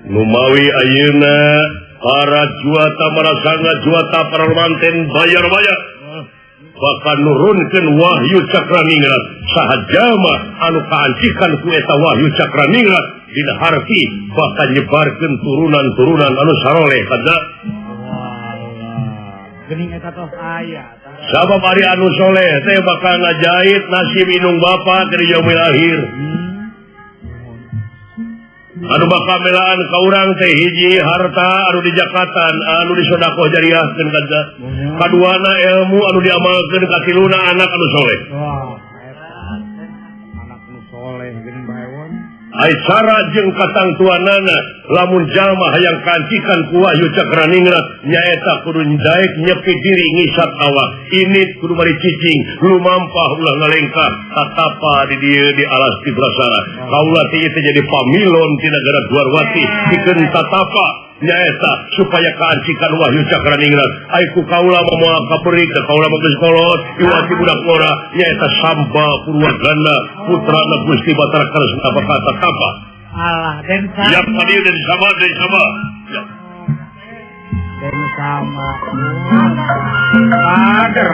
Numawi ayeuna para juata merasa juata para manten bayar-bayar bakal nurunkeun wahyu cakraningrat sahajama anu kaancikan ku eta wahyu cakraningrat dina harti bakal nyebarkeun turunan-turunan anu saroleh kada geuning eta tos aya sabab ari anu soleh teh bakal ngajait nasib indung bapa keur yaumil akhir anu bakal melaan ka urang teh hiji harta anu dijakatan anu disodakoh jariahkeun kada kaduana ilmu anu diamalkeun katiluna anak anu soleh anak anu soleh geuning baewan ai cara jeung katangtuanana lamun jalma hayang kancikan ku wahyu cakraningrat nyaeta kudu daek nyepi diri ngisat awak ini kudu bari cicing lumampah ulah ngalengkah tatapa di dieu di alas tibrasara kaula teh ieu jadi pamilon ti nagara Dwarwati pikeun tatapa nyaeta supaya kaancikan wahyu cakraningrat ai ku kaula moal kabeurik da kaula geus kolot iwati budak ngora nyaeta Samba Purwaganda putrana Gusti Batara Kresna bakata tapa alah den ya tadi udah disama ya den sama pager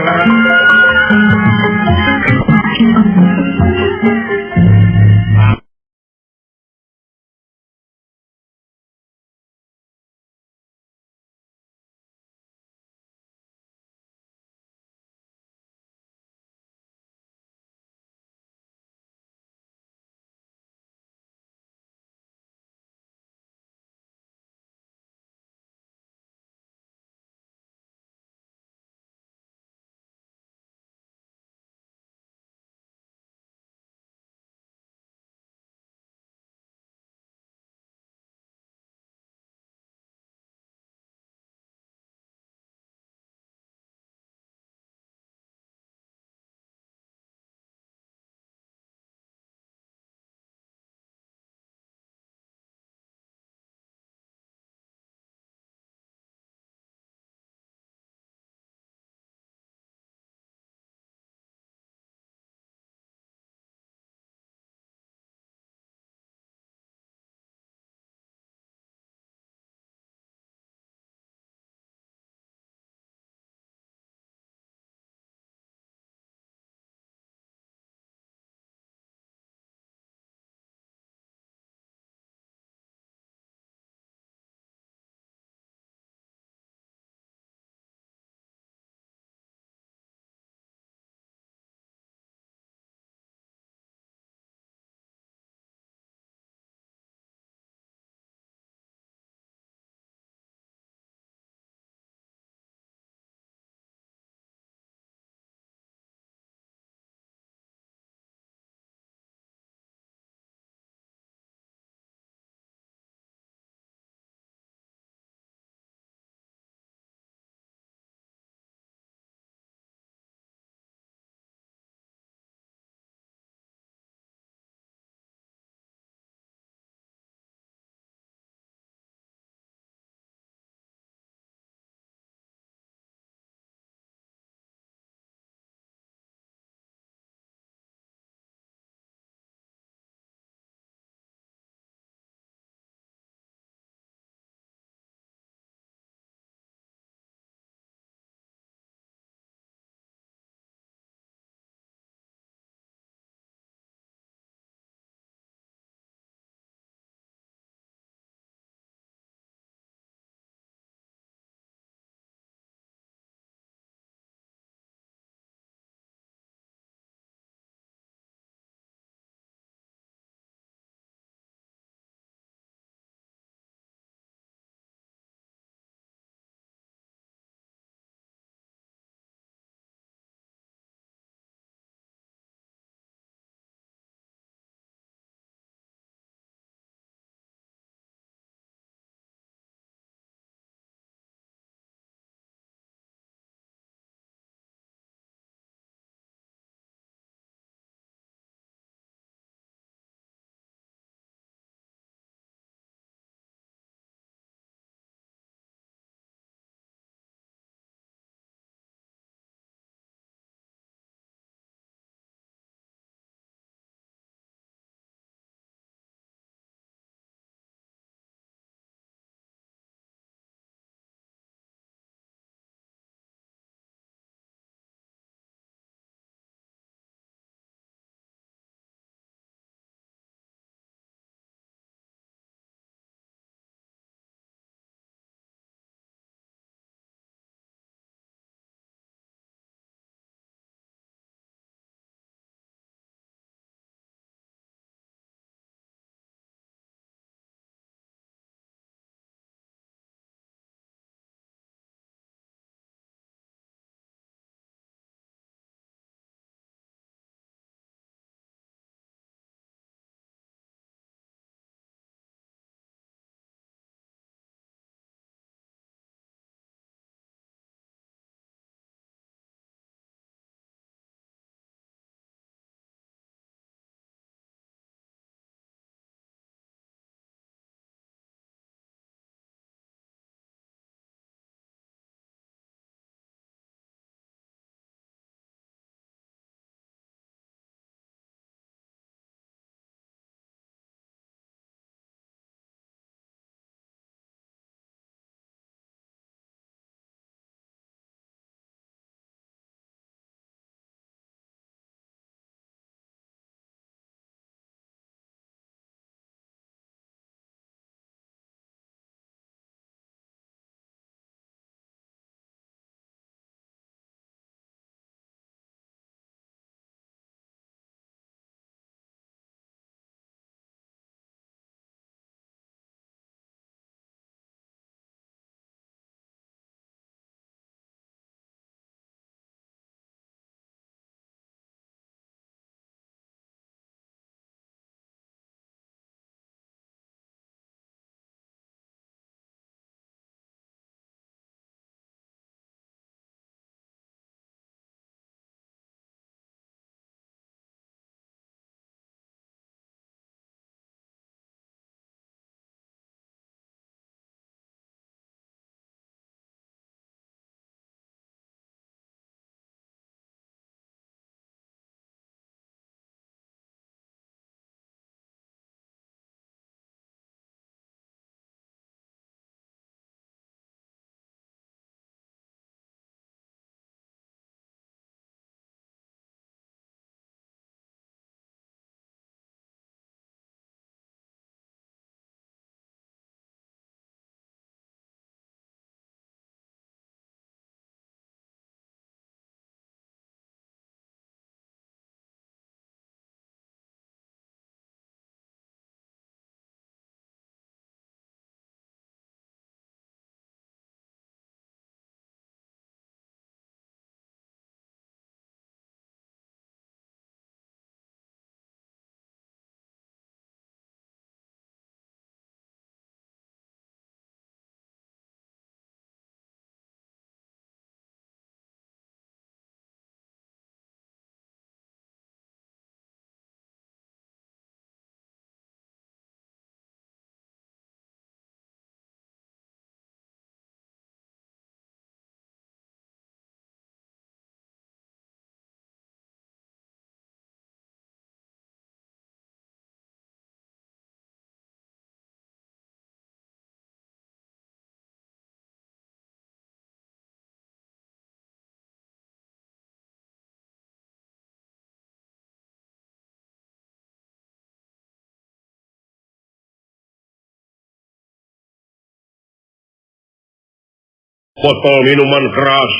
botol minuman keras,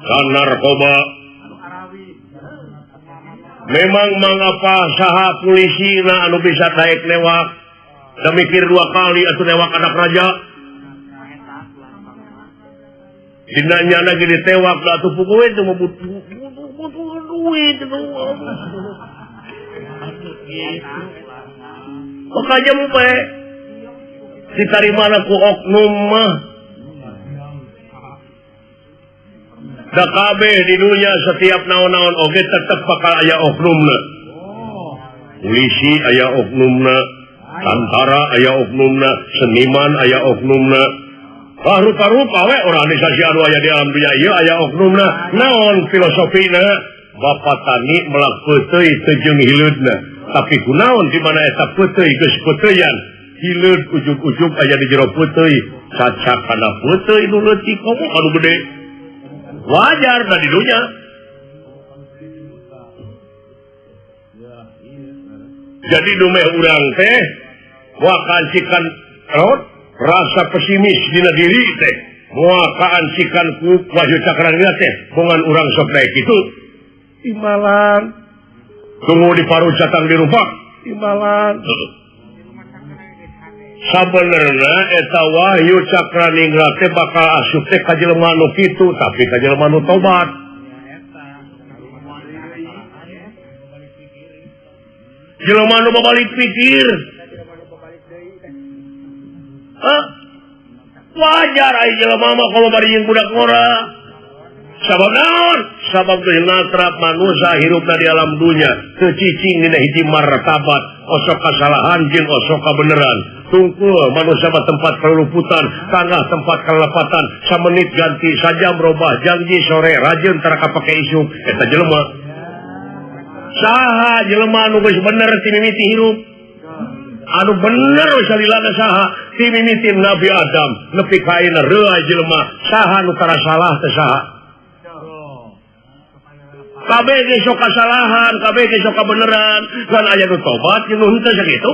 dan narkoba. Memang mangapa saha polisi anu bisa daek newak, dan mikir 2 kali atau newak anak raja. Dinanya lagi ditewak lah tuh pokoknya itu butuh duit itu. Makanya mupe diterima ku oknum mah. Da kabeh di dunia setiap naon-naon oge tetep bakal aya oknumna. Polisi aya oknumna, tentara aya oknumna, seniman aya oknumna. Rupa-rupa we organisasi anu aya di alam dunia ieu aya oknumna. Naon filosofina? Bapak tani melak peuteuy teu jeung hileudna. Tapi kunaon di mana eta peuteuy geus peuteuyan? Hileud ujug-ujug aya di jero peuteuy. Cacak kana peuteuy nu leutik komo anu gede. Wajar da di dunia. Jadi dumeh urang teh moal kancikan rasa pesimis dina diri teh moal kaancikan ku Wahyu Cakraningrat teh bongan urang sok daek kitu imbalan tunggu di paru catang di rupak imbalan sabenerna eta Wahyu Cakraningrat teh bakal asup teh ka jelema nu kitu tapi ka jelema nu tobat. Jelema nu babalik pikir wajar ai jelema mah kalau bari jeung budak ngora. Sabab naon? Sabab teh natrap manusia hirupna di alam dunia teu cicing dina hiji martabat, osok kasalahan jeung osok kabeneran. Tungkul manusia mah tempat keluluputan, tangah tempat kelepatan, samenit ganti saja merubah janji sore rajin tara kapake isu eta jelema. Saha jelema anu geus bener ti mimiti hirup? Anu bener salilana saha ti mimiti Nabi Adam nepi ka ayeuna reuah jelema saha nu tara salah teh saha kabeh ge sok kasalahan kabeh ge sok kabeneran kan aya nu tobat jeung nu henteu sakitu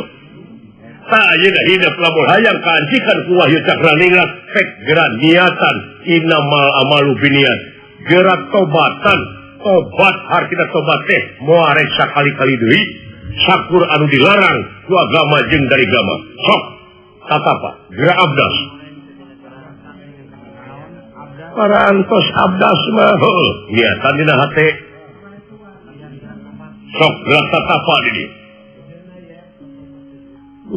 ta ayeuna hidup lamun hayang kancikan ku Wahyu Cakraningrat pek gerak niatan innamal amalu binniat gerak tobatan tobat hartina tobat teh moal rek sakali-kali deui sakur anu dilarang ku agama jeung dari agama sok tatapa gerak abdas para antos abdas mah heuh niatan dina hate sok gerak tatapa di dieu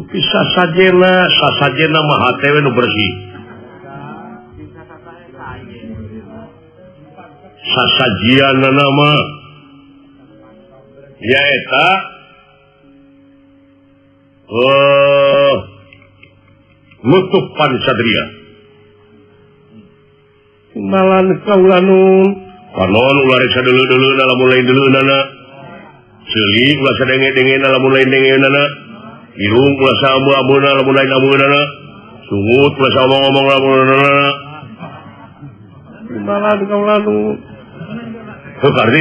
bisa sasajena mah hate we nu bersih sasajianna mah ya eta nutupan sadria malan kaulanun panon ulah rek sadeuleu-deuleuna lamun lain deuleunan seuli ulah sadenge-dengena lamun lain dengeunana irung ulah saambu-ambuna lamun lain ambeunana sungut ulah saomong-omong lamun lain malan kaulanun karti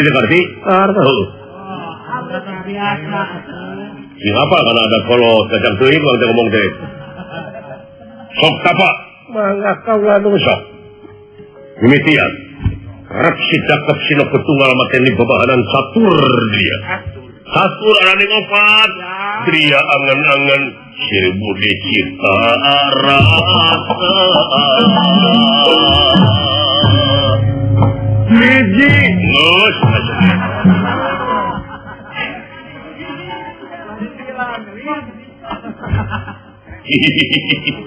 sing apa kana ada kolot kacang teuing urang teh ngomong teh sok tapa mangga kaulanun sok mimitian rek sidakep sina petunggal mateni babahanan satur dia satur arane opat dia angan-angan seribu dicipta rasa hiji geus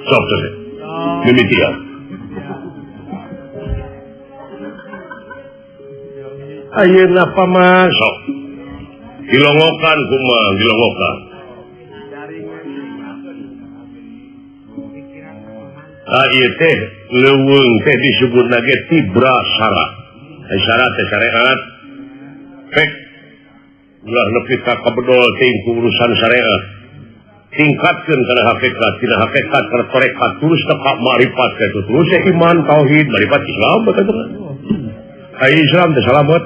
sok teh mimitian ayeuna pamasok dilongokan kumaha dilongokan ieu teh leuweung teh disebutna ge tibra syara syarat teh syariat pek ulah nepi ka kabedol ting urusan syariat tingkatkeun kana hakikat tina hakikat kana tarekat terus ka makrifat ka itu terus iman tauhid makrifat Islam betul ai Islam teh salamet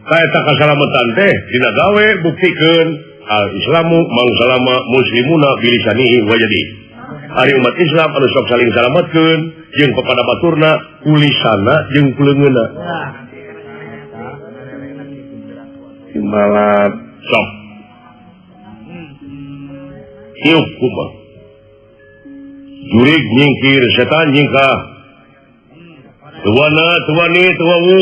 kaeta kasalamatan teh dina gawe buktikeun al islamu mang salama muslimuna bilisanihi wa jadi ari umat Islam anu sok saling salametkeun jeung kepada baturna kulisana jeung kuleungeuna timbalan sok ieu kumaha jurig nyingkir setan nyingkah tuana tuani tuawu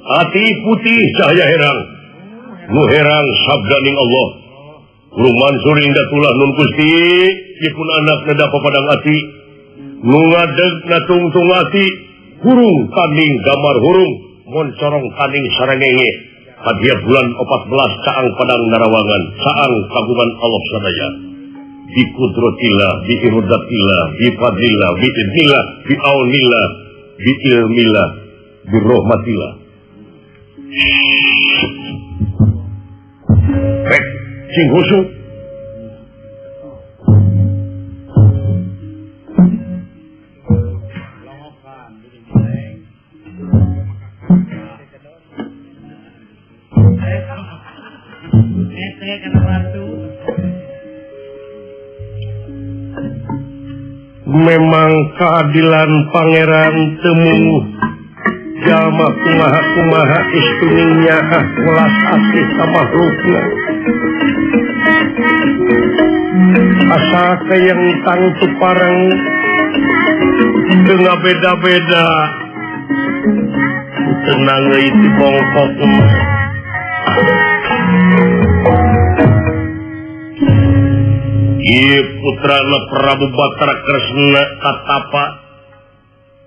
hati putih cahaya herang nu herang sabda ning Allah Guru Mansur Indatullah nun Gusti dipun anak neda papadang ati nu ngadeg na tungtung ati hurung tanding gamar hurung mun corong tanding sarengenge kadia bulan 14 caang padang narawangan caang kagungan Allah sadaya bi qudratillah bi iradatillah bi fadlillah bi idnillah bi aunillah bi ilmillah bi rahmatillah sing khusyuk memang keadilan pangeran temu jalma kumaha istuningnya welas asih ka makhlukna asa kayang tangtu parang dengan beda-beda tenang itu bongkok ieu putrana Prabu Batara Kresna katapa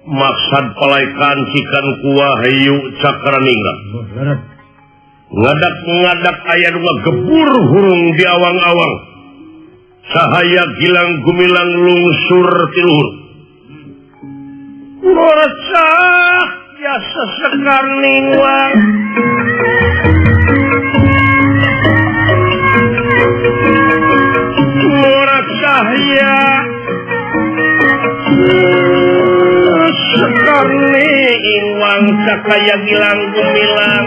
maksad palaikan cikan kuwahayu Cakraningrat ngadak-ngadak aya nu ngagebur hurung di awang-awang cahaya gilang gumilang lungsur ti luhur ngoracah biasa sekar ningwang ngoracah cahaya sekar ningwang cahaya gilang gumilang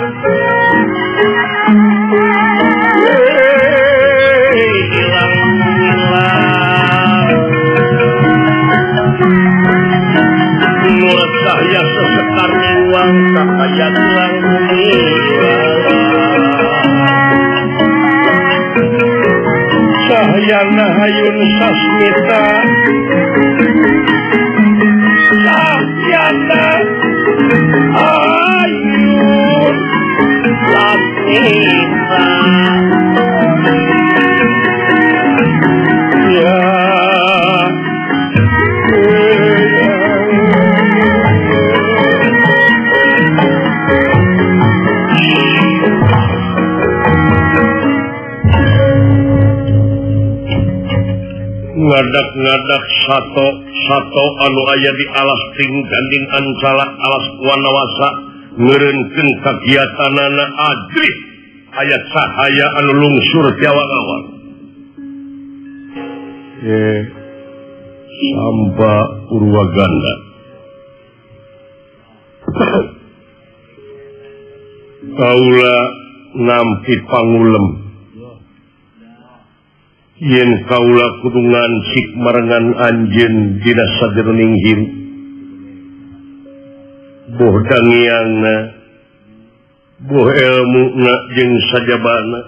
menurut saya sesekar uang cahaya gilang cahyana hayun sasmita cahyana hayun sasmita ya ngadak-ngadak sato anu aya di alas ting ganding ancala alas wanawasa ngeureunkeun kagiatanana ajrih aya cahaya anu lungsur ti awang-awang samba urwaganda kaula nampi pangulem yen kaula kudu ngansik marengan anjeun dina sajroning hirup boh dangiangna boh elmuna jeung sajabana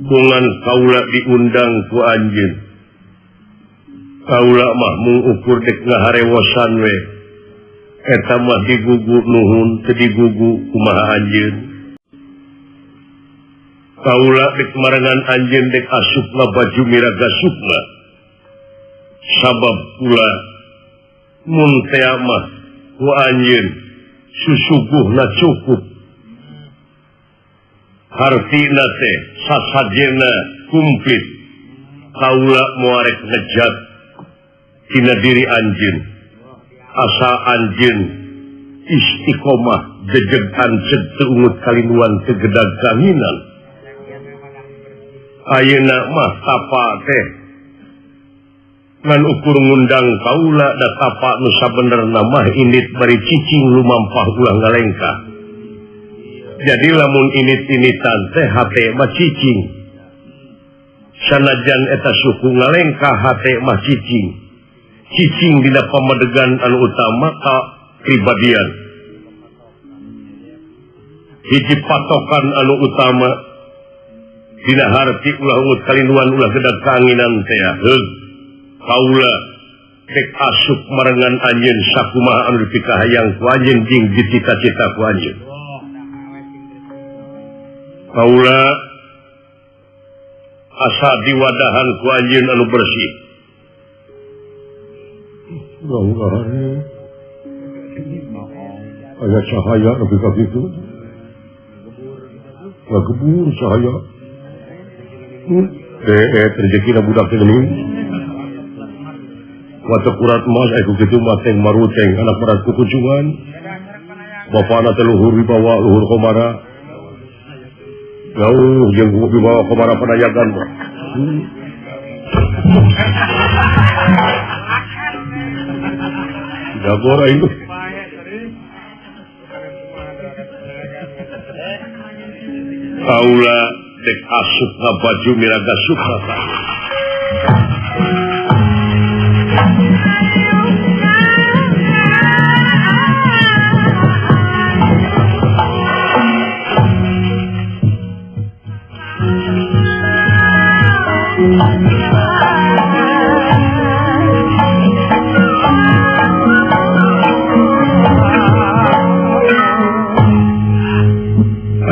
bungan kaula diundang ku anjeun kaula mah mung ukur dek ngaharewosan we eta mah digugu nuhun teu digugu kumaha anjeun kaula dek marangan anjeun dek asupna baju miraga supna sabab pula mun teh mah ku anjeun susuguhna cukup hartina teh sasajena kumplit kaula moarek ngejat tina diri anjeun asa anjeun istiqomah jejegan ceungut kalinuan tegedag kanginan ayeuna mah tapa teh ngan ukur ngundang kaula da tapa nu sabenerna mah indit bari cicing lumampah ulah ngalengka jadi lamun init-initan teh hate mah cicing sanajan eta suku ngalengkah hate mah cicing dina pamadegan anu utama ka pribadian hiji patokan anu utama dina harti ulah ungut kalinuan ulah gedag kaanginan teh kaula tek asup marengan anjeun sakumaha anu dipikahayang ku anjeun jeung dicita-cita ku anjeun kaula asa diwadahan ku anjeun anu bersih aya cahaya lebih ka kitu ngagebur cahaya rezekina budak ini wata kurat mas aku kitu mateng maruteng anak berat kukucungan bapana teh luhur wibawa luhur komara jauh jeung wibawa komara panayagan mah Dagor aing kaula dek asup ka baju miraga sukata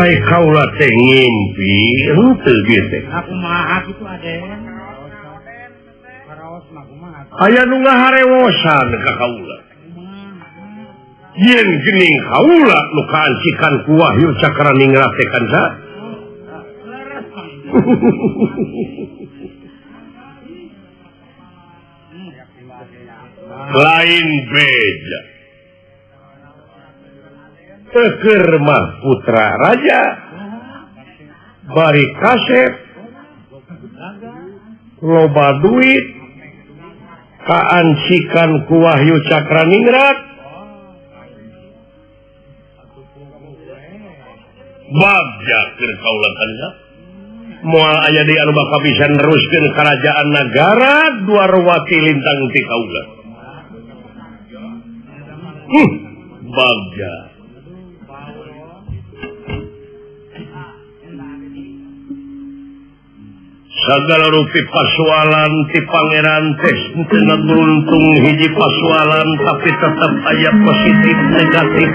ai kaula teh ngimpi henteu bieu teh aku mah kitu Aden paraos mah kumaha aya nu ngaharewosan ka kaula yen geuning kaula nu kaancikan ku Wahyu Cakraningrat teh kanca lain beja Teker mah putra raja bari kasep loba duit kaancikan ku Wahyu Cakraningrat bagja keur kaula kanca moal aya di anu bakal bisa neruskeun kerajaan nagara Dwarwati lintang ti kaula bagja sagala rupi pasualan ti pangeran teh teu beruntung hiji pasualan tapi tetap aya positif negatif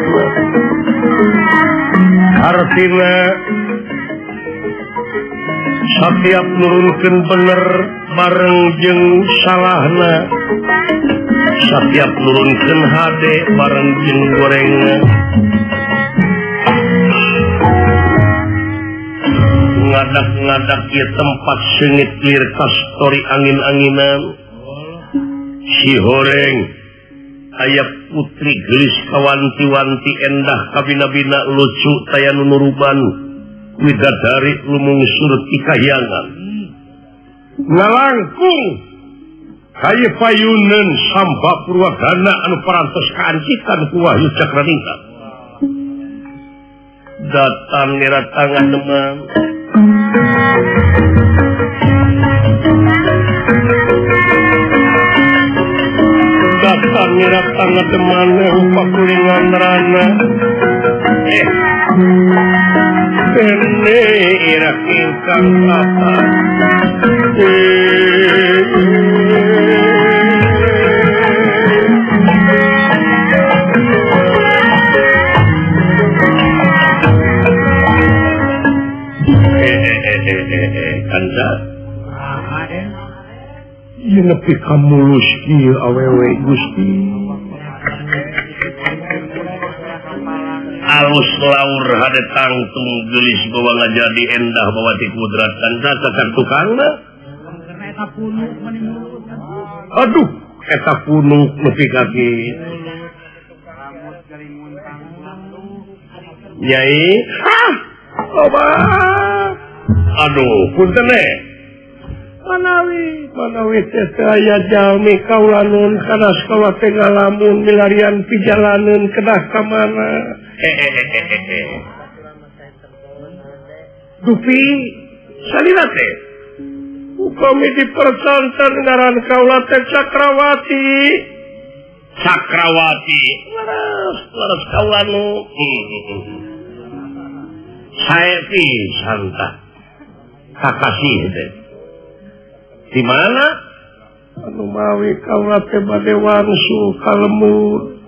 artina setiap nurunkeun bener bareng jeung salahna setiap nurunkeun hade bareng jeung gorengna ngadak-ngadak ieu tempat seungit lir kastori angin-anginan si horeng aya putri gelis kawanti-wanti endah kabina-bina lucu taya nunuruban widadari lumungsur ti kahyangan ngalangkung kaya payuneun samba purwagana anu parantos kaancikan ku Wahyu Cakraningrat datang niratangan demam datang ngirat tangan temane rupa kulingan rana kene irak ingkang apa kanca ieu nepi ka mulus kieu awewe Gusti alus laur hade tangtung gelis bawa ngajadi endah bawa ti kudrat kanca cakar tukangna eta punuk aduh eta punuk nepi ka kieu Nyai loba aduh punten manawi teh aya jalmi kaulaneun kana sekolah teh ngalamun milarian pijalaneun kedah ka mana dupi salina teh Upami dipersanten ngaran kaula teh Cakrawati. Cakrawati. Laras kaula nu. Saya pisan tah. Kakasih teh. Di mana? Anu mawi kaula teh bade wangsul ka lemur.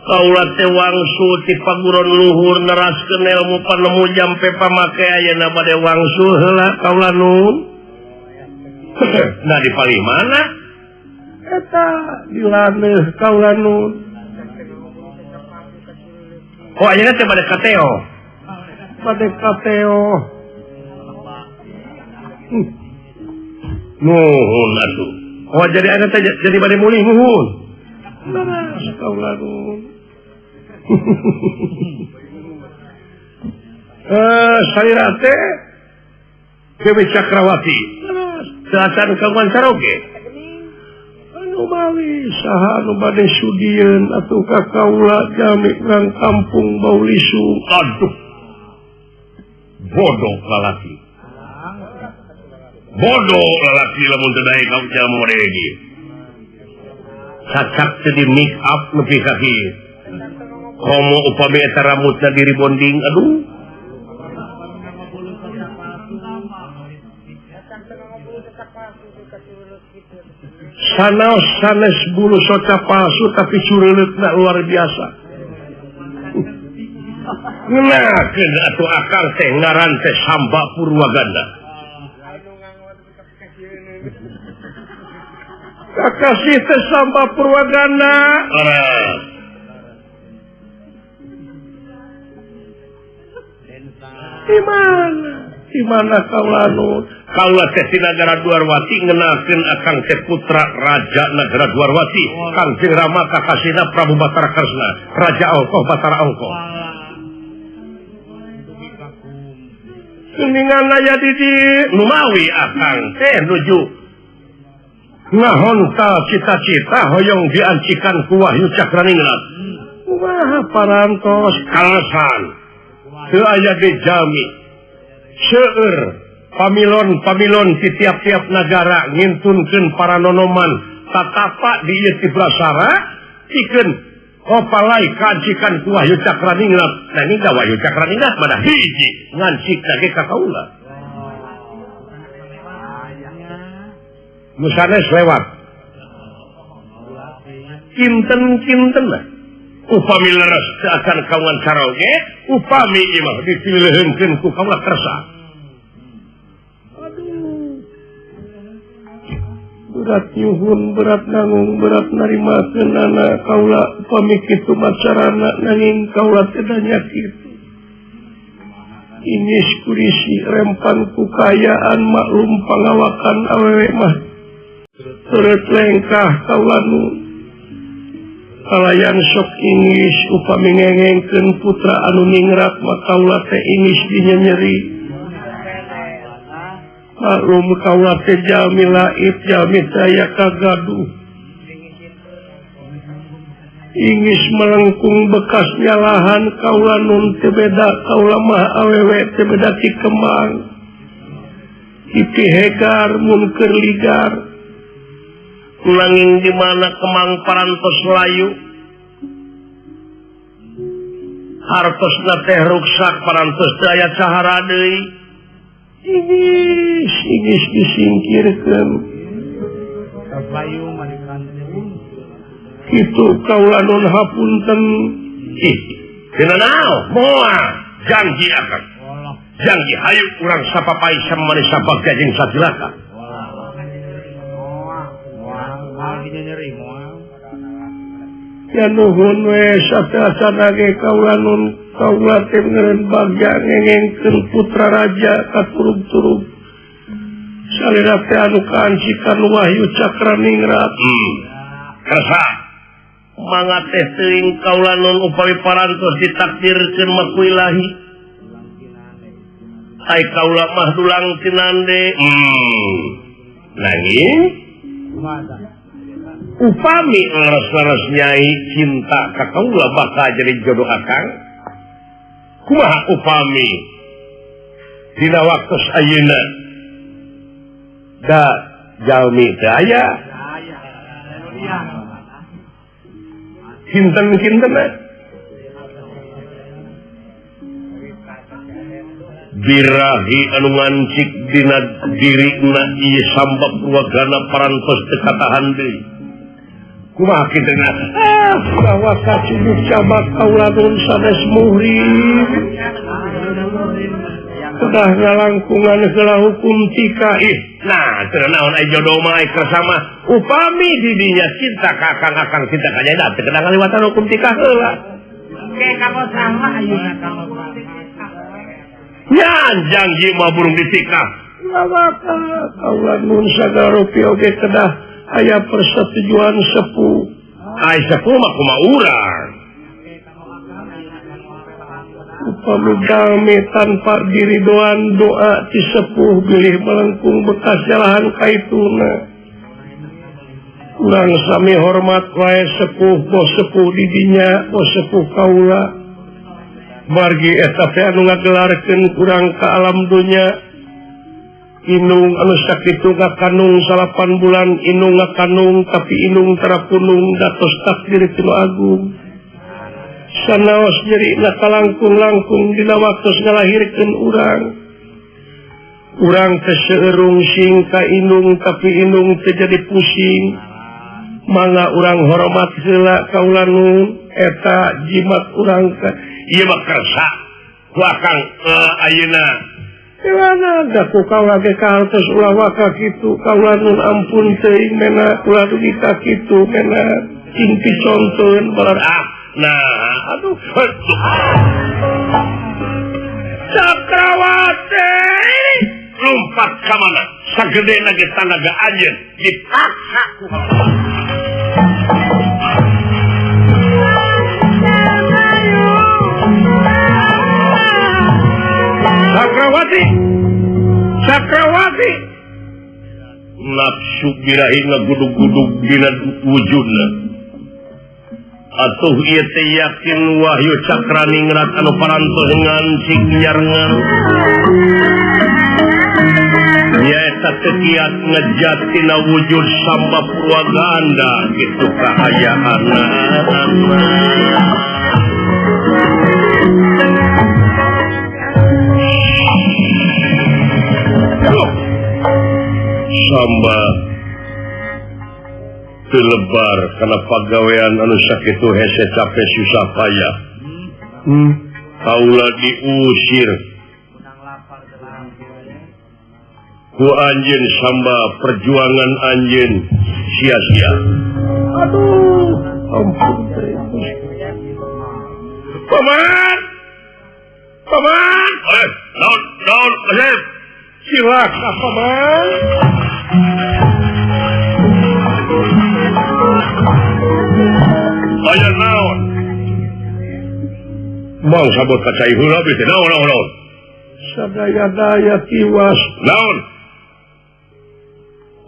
Kaula teh wangsul ti paguron luhur neraskeun ilmu panemu jampe pamake ayeuna bade wangsul heula kaula nun. Nah di paling mana? Eta di laneuh kaula nun. Oh ayeuna teh bade kateo. Bade kateo. Nuhun atuh. Oh jadi ana teh jadi bade mulih nuhun. Laras kaula nun. Salira teh Dewi Cakrawati. Dasar kawan Caroge. Anu mawi saha anu bade sudieun atuh ka kaula jami nang kampung Baulisu. Aduh. Bodoh lalaki. Bodoh lalaki lamun teu daek ka jamu regi. Cacak teu di make up nepi ka kieu. Komo upami eta rambutna diri bonding, aduh. Sanaos sanes bulu soca palsu tapi cureleutna luar biasa. Ngeunakeun atuh akang teh ngaran teh Samba Purwaganda. Kakasih teh Samba Purwaganda. Di mana kaula nu? Kaula teh ti nagara Dwarwati ngenakeun akang teh putra raja nagara Dwarwati, Kangjeng Rama kakasihna Prabu Batara Kresna, Raja Ongkoh Batara Ongkoh. Kuningan aya di nu mawi akang teh nuju ngahontal cita-cita hoyong diancikan ku Wahyu Cakraningrat. Wah parantos kalesan. Teu aya di jami. Seueur pamilon-pamilon di tiap-tiap negara ngintunkeun para nonoman tatapa di ieu ti Blasara pikeun kopalai kancikan ku Wahyu Cakraningrat. Nah ini da Wahyu Cakraningrat mah hiji ngancikna ge ka kaula. Nu sanes lewat. Kinten-kinten lah. Upami leres akan kawan Caroge, upami imah dipiliheunkeun ku kaula kersa. Aduh. Berat nyuhun, berat nanggung, berat narimakeun anak kaula upami kitu macarana nanging kaula teh da kitu. Inis kurisi rempan ku kayaan maklum pangawakan awewe mah. Turut lengkah kaula nu kalayan sok ingis upami ngengengkeun putra anu ningrat mah kaula teh ingis dinyeri. Maklum kaula teh jalmi laib jalmi daya kagaduh. Ingis melengkung bekas nyalahan kaula nun teu beda kaula mah awewe teu beda ti kemang. Iti hegar mun keur ligar. Nanging di mana kemang parantos layu. Hartosna teh ruksak parantos daya cahara deui. Ingis disingkirkeun. Kapayu marikan kitu kaula nun hapunten. Ih, dina naon? Moal janji akan. Janji hayu urang sapapai samari sabagja jeung satilaka. Ya nuhun we sateasana ge kaula nun kaula teh ngeureun bagja ngengengkeun putra raja katurug-turug. Salira teh anu kaancikan Wahyu Cakraningrat. Kersa mangga teh teuing kaula nun upami parantos ditakdirkeun maku ilahi. Ai kaula mah dulang tinande. Nanging upami leres-leres nyai cinta ka kaula bakal jadi jodoh akang. Kumaha upami dina waktos ayeuna da jalmi teh aya kinten-kinten birahi anu ngancik dina dirina ieu sambab keluargana parantos teu katahan deui kumaha kitu bahwa kacubuk cabak kauladun sanes muhrim udah ngalangkungan heula hukum tika nah teu naon aya jodoh mah kersama upami didinya cinta ka akang cinta ka nyana teu kena ngaliwatan hukum tika heula oke kamu salah ayeuna kamu nyanjang ieu mah burung ditikah lawaka kauladun sagala rupi oge kedah aya persetujuan sepuh ai sepuh mah kumaha urang upami dami tanpa diridoan doa ti sepuh bilih melengkung bekas jalahan kaituna urang sami hormat wae sepuh bos sepuh didinya bos sepuh kaula margi eta teh anu ngagelarkeun urang ka alam dunya inung anu sakitu ngakanung 8 bulan inung ngakanung tapi inung tarapunung datos takdir tinu agung sanaos nyeri nakalangkung-langkung dina waktos ngalahirkeun urang teh seureung sing ka inung tapi inung teh jadi pusing mangga urang hormat heula kaulanun eta jimat urang ka ieu mah kersa ku akang ayeuna Ilana da ku kaula ge kahartos ulah waka kitu kaulanun ampun teuing mena ulah dugi ka kitu mena cing piconteun balar nah aduh Cakrawati lompat ka mana sagedena ge tanaga anjeun dipaksa ku Cakrawati nafsu birahi ngagudug-gudug dina wujudna atuh ieu teh yakin wahyu cakraningrat anu parantos ngancing nyarengan nyaeta teu kiat ngejat tina wujud samba purwaganda kitu kahayaanna samba telebar karena pagawean anu sakitu hese capek susah payah kaula diusir ku anjeun samba perjuangan anjeun sia-sia aduh ampun paman naon silakan paman aya naon mau sabot kacai heula beuh naon sadaya-daya tiwas naon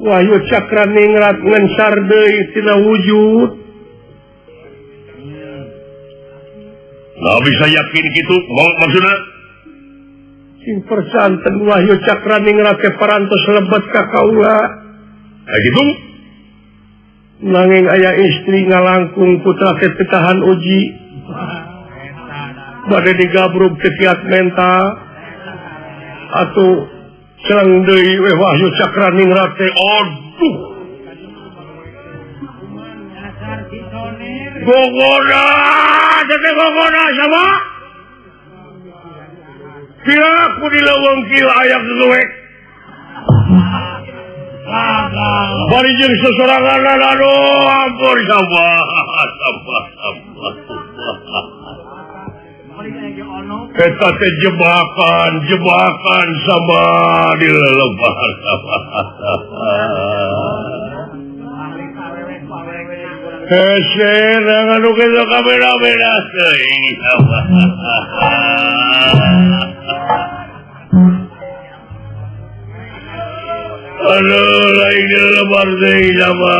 wahyu cakraningrat ngencar deui tina wujud nah bisa yakin kitu maksudna sing persanten wahyu cakraningrat teh parantos lebet ka kaula kitu nanging aya istri ngalangkung putra teh tahan uji bade digabrug teh kiat mental atuh cereng deui we wahyu cakraningrat teh aduh gogoda sama kira aku dileweng kila ayak luwek bari jeung sesorangan aduh ampun sampah eta teh jebakan sama dilelebar hese anu kitu kamera-mera teuing aduh lain dilelebar teuing sama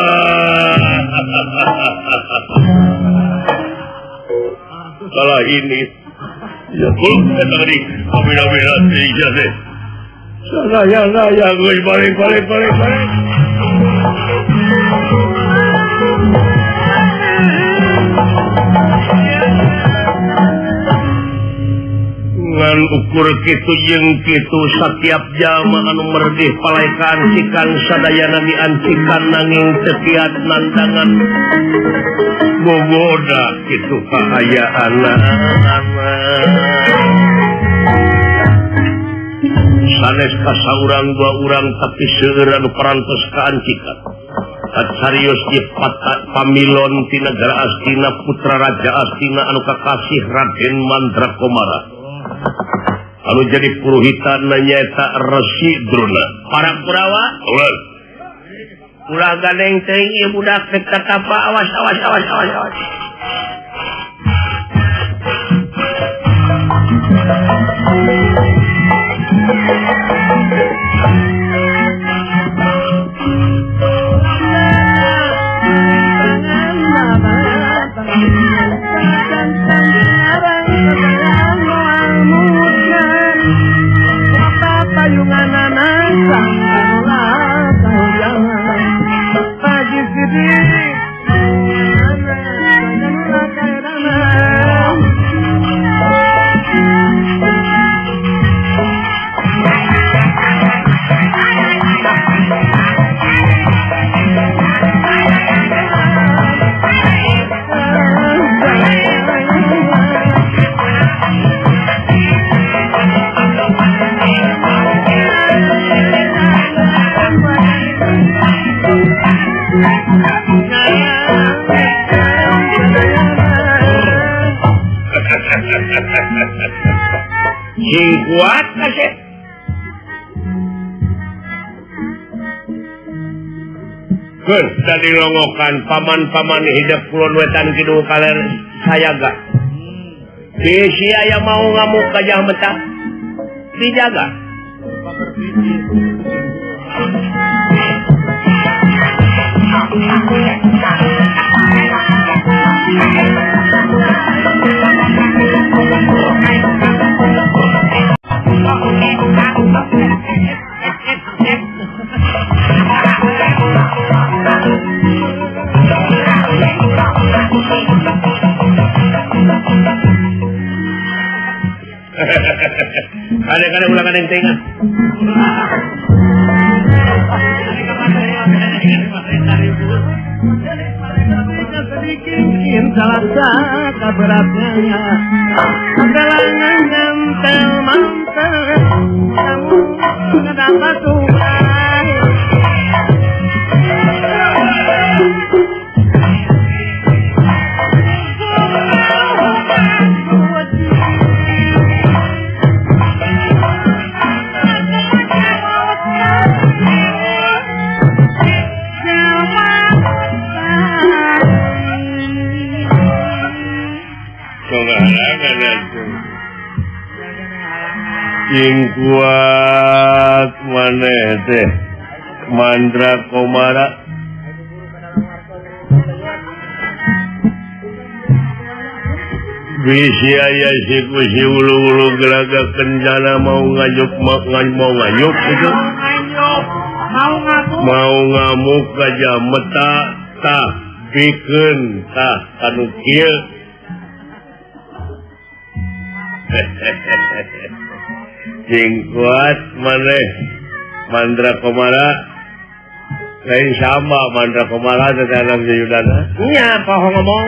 salah ini ya kul eta tadi kamera-mera teuing teh Saya gue balik. Ngan ukur kitu jeung kitu setiap jama anu merdih palekan cikan sadayana diancikan nanging tepiat nandangan gogoda kitu kahayaan sanes kasaurang dua urang tapi seueur anu parantos kaancikan Sarius di pamilon ti negara Astina putra raja Astina anu kakasih Raden Mandrakomara anu jadi puruhitan nyaeta Resi Drona para Kurawa ulah gandeng teuing ieu budak teh katapa awas sing kuat kasih Gun, tadi longokan paman-paman hidup kulon wetan kidul kaler sayaga bisi aya mau ngamuk gajah meta dijaga Kadang-kadang ulangan yang tengah. Sedikit beratnya kelangan nempel mantel kamu ngedapat Tuhan sing kuat maneh teh Mandrakomara bisi aya si kusi ulu-ulu gelaga kencana mau nganyuk gitu mau ngamuk gajah meta tah pikeun tah kanu kieu sing kuat maneh Mandrakomara lain sama Mandrakomara dalam Yudana nya poho ngomong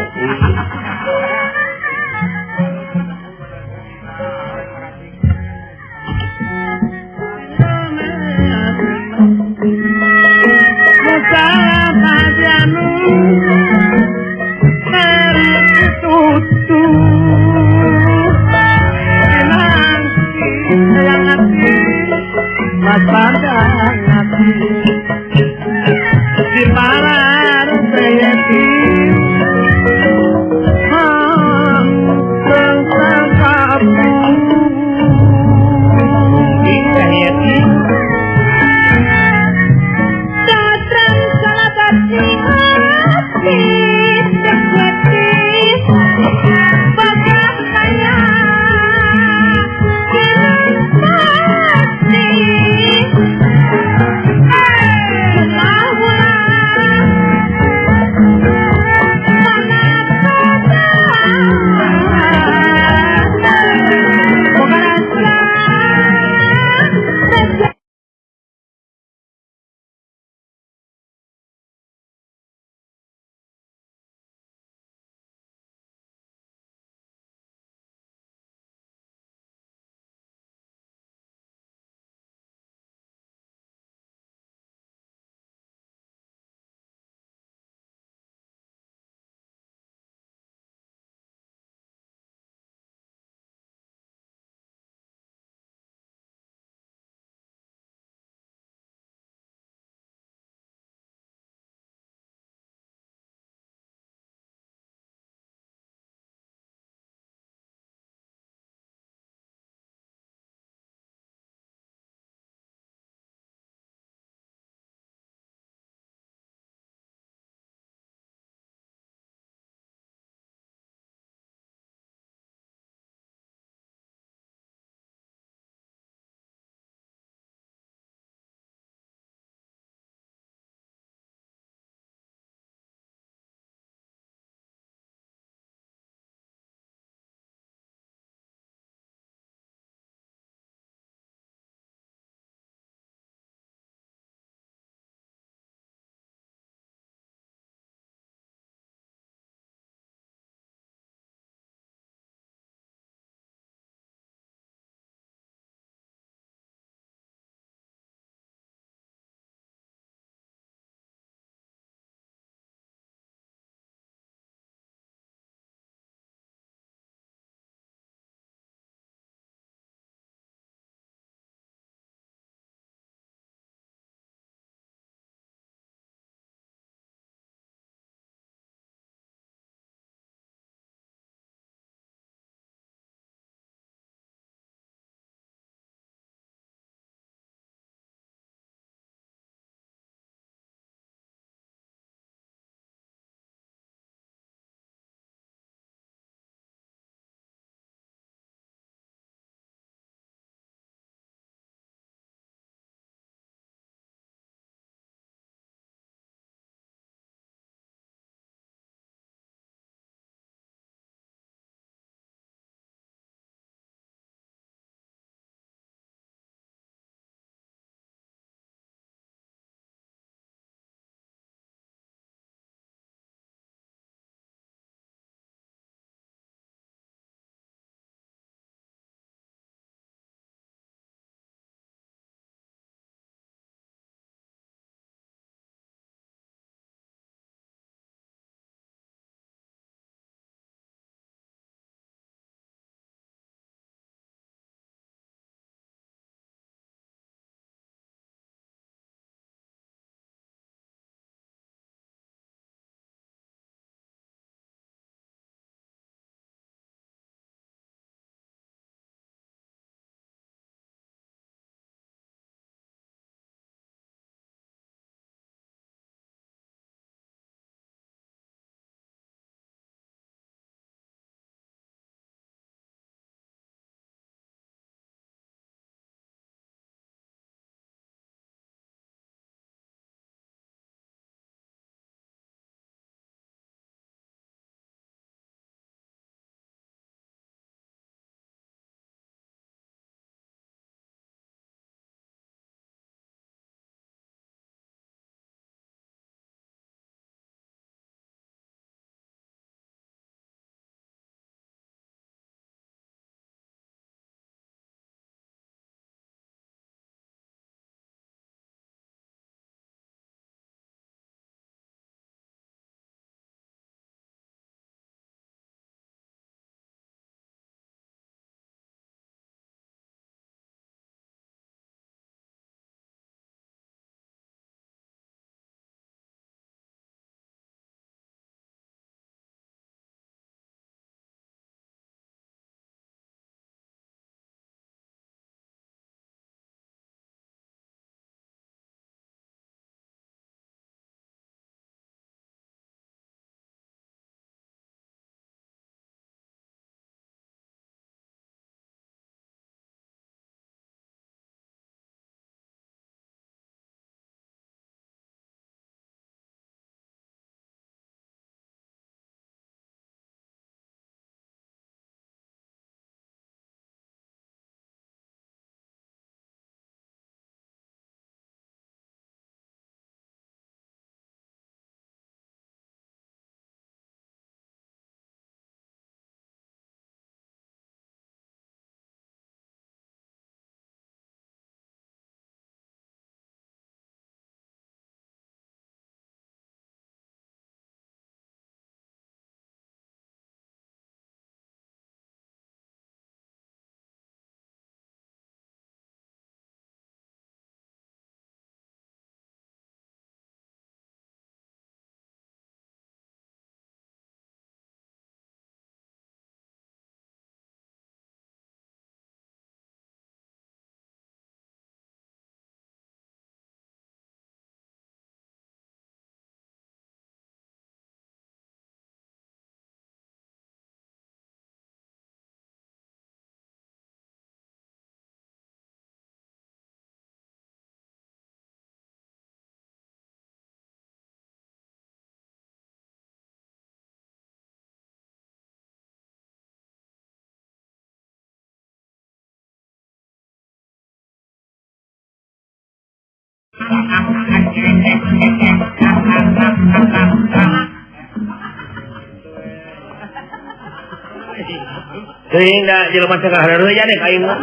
Sehingga jelema tengah hareuya deh ka imah.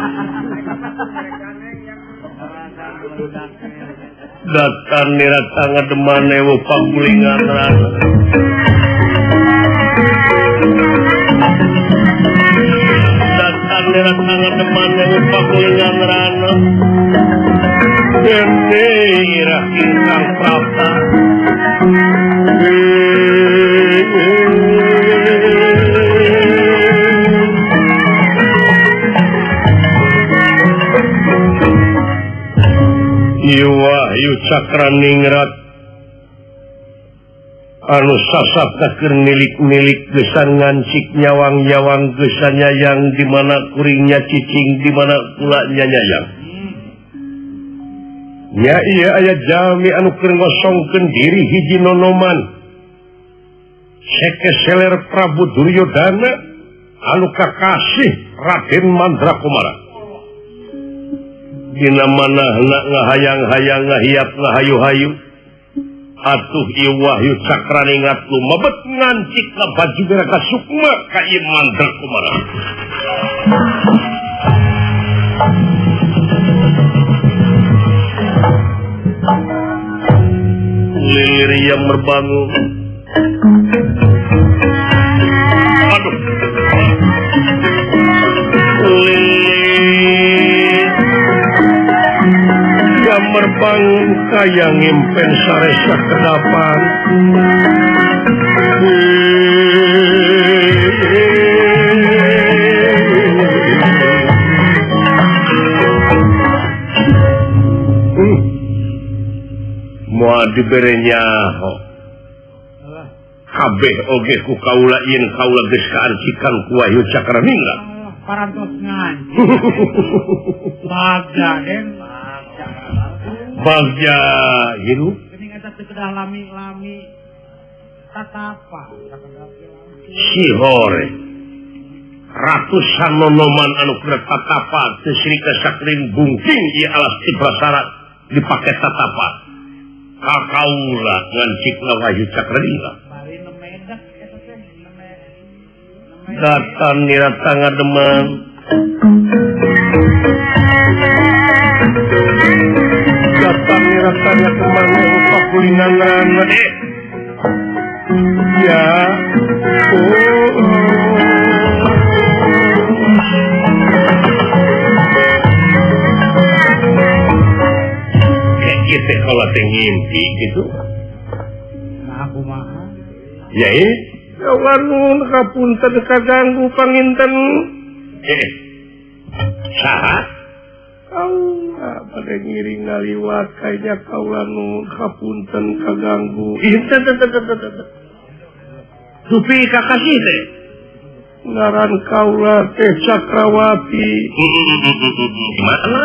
Datan nirata ngademane wo pagulingan rana. Datan nirata ngademane wo pagulingan rana. Dene irah ingkang prapta. Wahyu Cakraningrat anu sasaptakeun milik-milik gesan ngancik nyawang-nyawang gesanya yang di mana kuringnya cicing di mana pula nyanyayang. Nya ieu aya jami anu keur ngosongkeun diri hiji nonoman. Sekeseler Prabu Duryodana anu kakasih Raden Mandrakumara. Dina mana hendak ngahayang-hayang ngahiap ngahayu-hayu atuh ieu Wahyu Cakraningrat lumebet ngancik ka baju Geraka Sukma ka ieu Mandrakumara. Lilir yang merbangun. Aduh. Merbangun kaya ngimpen saresa kedapan. Moal dibere nyaho. Kabeh oge ku kaula yen kaula geus kaancikan ku Wahyu Cakraningrat. Parantos ngancik. Bagja den. Bagja hirup. Geuning eta teu kedah lami-lami tatapa. Si hore. Ratusan nonoman anu keur tatapa teu sirika sakring bungking ieu alas Cibrasara dipake tatapa. Ka kaula ngancikna Wahyu Cakraningrat. Bari nemedak eta teh Datan nirata ngademang. Datang rasanya kemana upah kulingan ya kayak gitu kalau ngimpi gitu nah aku mah ya nun kapunten kaganggu panginten saha pada ngiring ngaliwat kayaknya kaula nun kapunten kaganggu Supi kakasih teh ngaran kaula teh Cakrawati gimana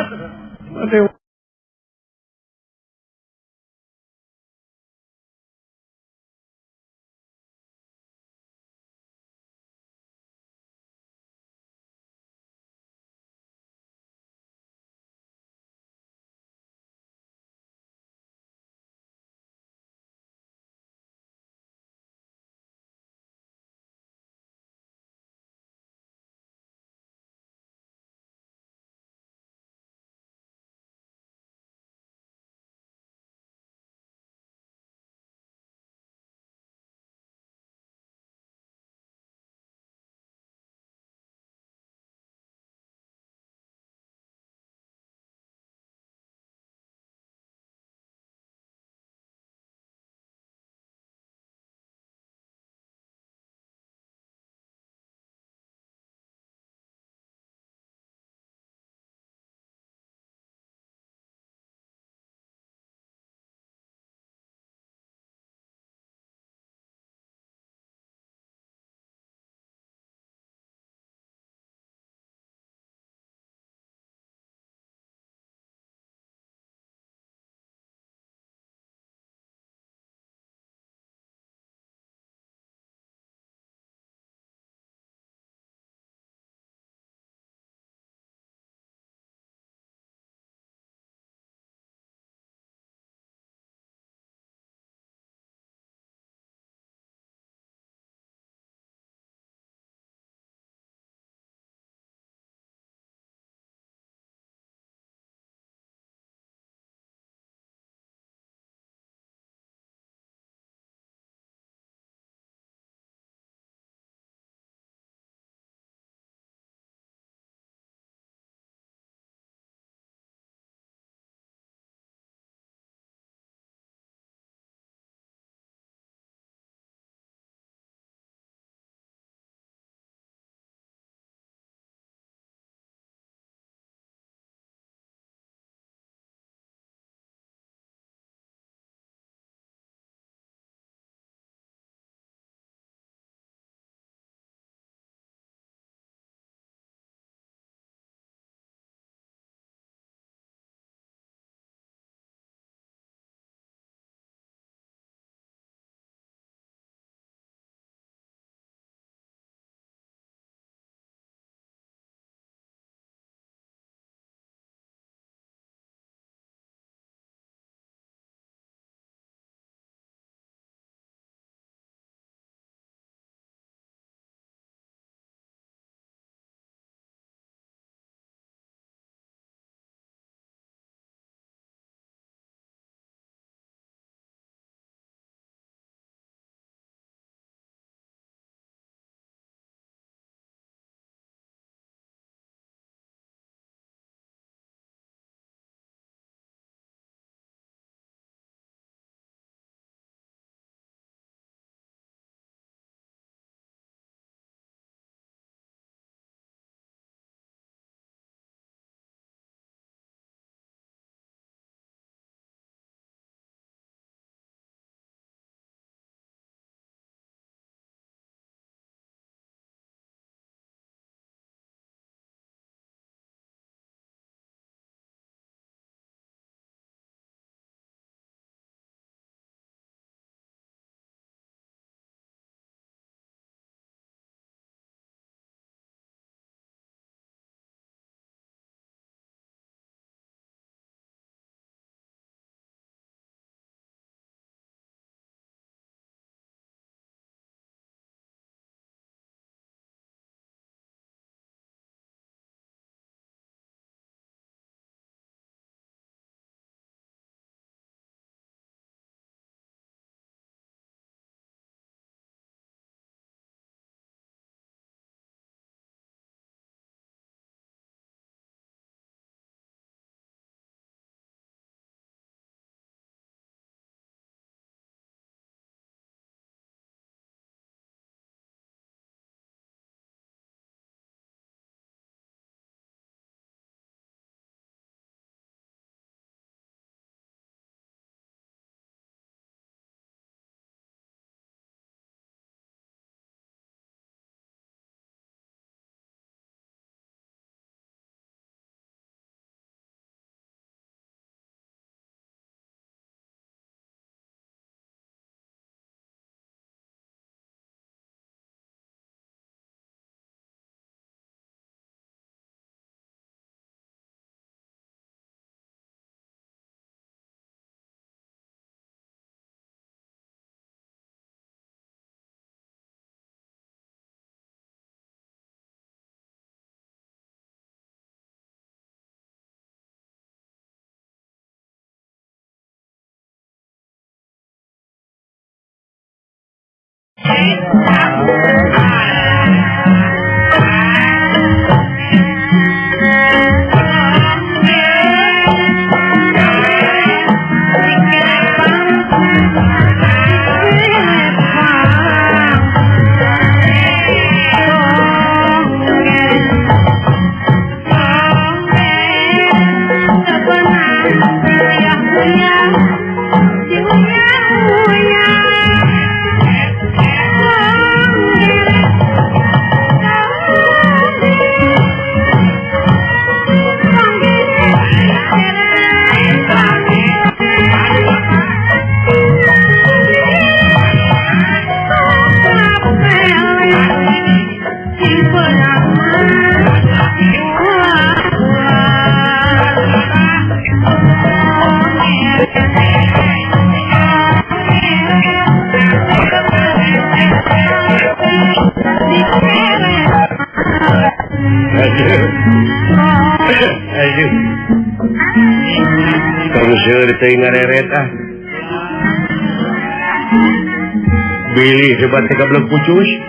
Billy hebat belum pucus